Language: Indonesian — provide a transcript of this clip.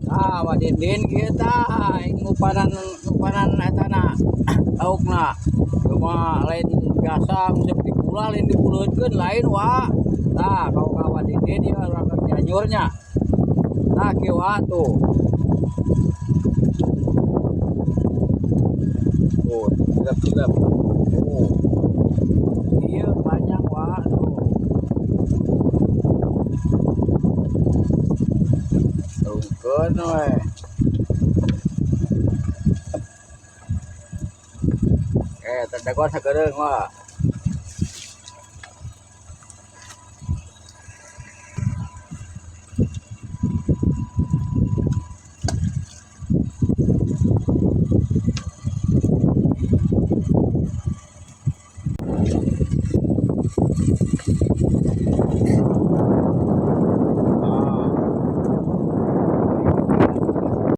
Ah, wadindin kita ngupanan etana laukna. Cuma lain biasa musim dikula lain dipuleukeun lain wa. Tah kau wadindin ya urang Cianjurnya. Tah kieu tuh. Oh, silap-silap. Oh. Iya banyak wa tuh. Tungkeun we. Terdakwa sakedeung wa.